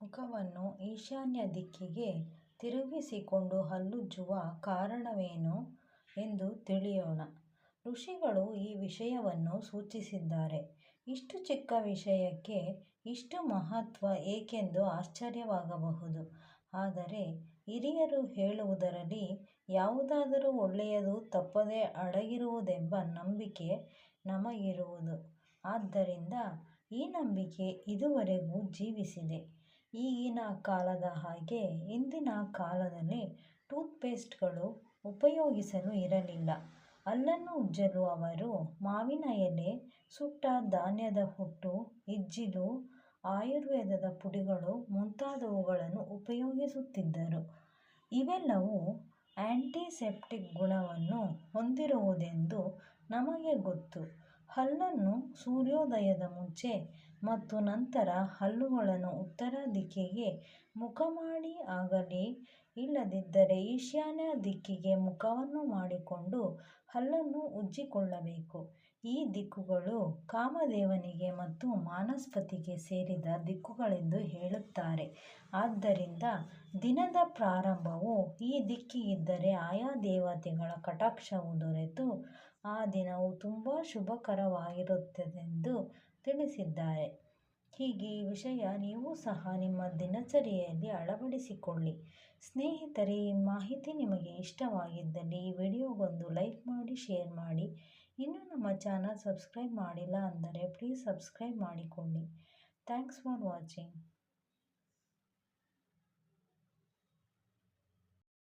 ಮುಖವನ್ನು ಈಶಾನ್ಯ ದಿಕ್ಕಿಗೆ ತಿರುಗಿಸಿಕೊಂಡು ಹಲ್ಲುಜ್ಜುವ ಕಾರಣವೇನು ಎಂದು ತಿಳಿಯೋಣ. ಋಷಿಗಳು ಈ ವಿಷಯವನ್ನು ಸೂಚಿಸಿದ್ದಾರೆ. ಇಷ್ಟು ಚಿಕ್ಕ ವಿಷಯಕ್ಕೆ ಇಷ್ಟು ಮಹತ್ವ ಏಕೆಂದು ಆಶ್ಚರ್ಯವಾಗಬಹುದು. ಆದರೆ ಹಿರಿಯರು ಹೇಳುವುದರಲ್ಲಿ ಯಾವುದಾದರೂ ಒಳ್ಳೆಯದು ತಪ್ಪದೆ ಅಡಗಿರುವುದೆಂಬ ನಂಬಿಕೆ ನಮಗಿರುವುದು. ಆದ್ದರಿಂದ ಈ ನಂಬಿಕೆ ಇದುವರೆಗೂ ಜೀವಿಸಿದೆ. ಈಗಿನ ಕಾಲದ ಹಾಗೆ ಹಿಂದಿನ ಕಾಲದಲ್ಲಿ ಟೂತ್ಪೇಸ್ಟ್ಗಳು ಉಪಯೋಗಿಸಲು ಇರಲಿಲ್ಲ. ಹಲ್ಲನ್ನು ಉಜ್ಜಲು ಅವರು ಮಾವಿನ ಎಲೆ, ಸುಟ್ಟ ಧಾನ್ಯದ ಹುಟ್ಟು, ಇಜ್ಜಿಲು, ಆಯುರ್ವೇದದ ಪುಡಿಗಳು ಮುಂತಾದವುಗಳನ್ನು ಉಪಯೋಗಿಸುತ್ತಿದ್ದರು. ಇವೆಲ್ಲವೂ ಆಂಟಿಸೆಪ್ಟಿಕ್ ಗುಣವನ್ನು ಹೊಂದಿರುವುದೆಂದು ನಮಗೆ ಗೊತ್ತು. ಹಲ್ಲನ್ನು ಸೂರ್ಯೋದಯದ ಮುಂಚೆ ಮತ್ತು ನಂತರ ಹಲ್ಲುಗಳನ್ನು ಉತ್ತರ ದಿಕ್ಕಿಗೆ ಮುಖ ಮಾಡಿ ಆಗಲಿ ಇಲ್ಲದಿದ್ದರೆ ಈಶಾನ್ಯ ದಿಕ್ಕಿಗೆ ಮುಖವನ್ನು ಮಾಡಿಕೊಂಡು ಹಲ್ಲನ್ನು ಉಜ್ಜಿಕೊಳ್ಳಬೇಕು. ಈ ದಿಕ್ಕುಗಳು ಕಾಮದೇವನಿಗೆ ಮತ್ತು ಮಾನಸ್ಪತಿಗೆ ಸೇರಿದ ದಿಕ್ಕುಗಳೆಂದು ಹೇಳುತ್ತಾರೆ. ಆದ್ದರಿಂದ ದಿನದ ಪ್ರಾರಂಭವು ಈ ದಿಕ್ಕಿಗಿದ್ದರೆ ಆಯಾ ದೇವತೆಗಳ ಕಟಾಕ್ಷವು ದೊರೆತು ಆ ದಿನವು ತುಂಬ ಶುಭಕರವಾಗಿರುತ್ತದೆಂದು ತಿಳಿಸಿದ್ದಾರೆ. ಹೀಗೆ ಈ ವಿಷಯ ನೀವು ಸಹ ನಿಮ್ಮ ದಿನಚರಿಯಲ್ಲಿ ಅಳವಡಿಸಿಕೊಳ್ಳಿ. ಸ್ನೇಹಿತರೆ, ಈ ಮಾಹಿತಿ ನಿಮಗೆ ಇಷ್ಟವಾಗಿದ್ದಲ್ಲಿ ಈ ವಿಡಿಯೋಗೊಂದು ಲೈಕ್ ಮಾಡಿ, ಶೇರ್ ಮಾಡಿ. ಇನ್ನೂ ನಮ್ಮ ಚಾನಲ್ ಸಬ್ಸ್ಕ್ರೈಬ್ ಮಾಡಿಲ್ಲ ಅಂದರೆ ಪ್ಲೀಸ್ ಸಬ್ಸ್ಕ್ರೈಬ್ ಮಾಡಿಕೊಳ್ಳಿ. Thanks for watching.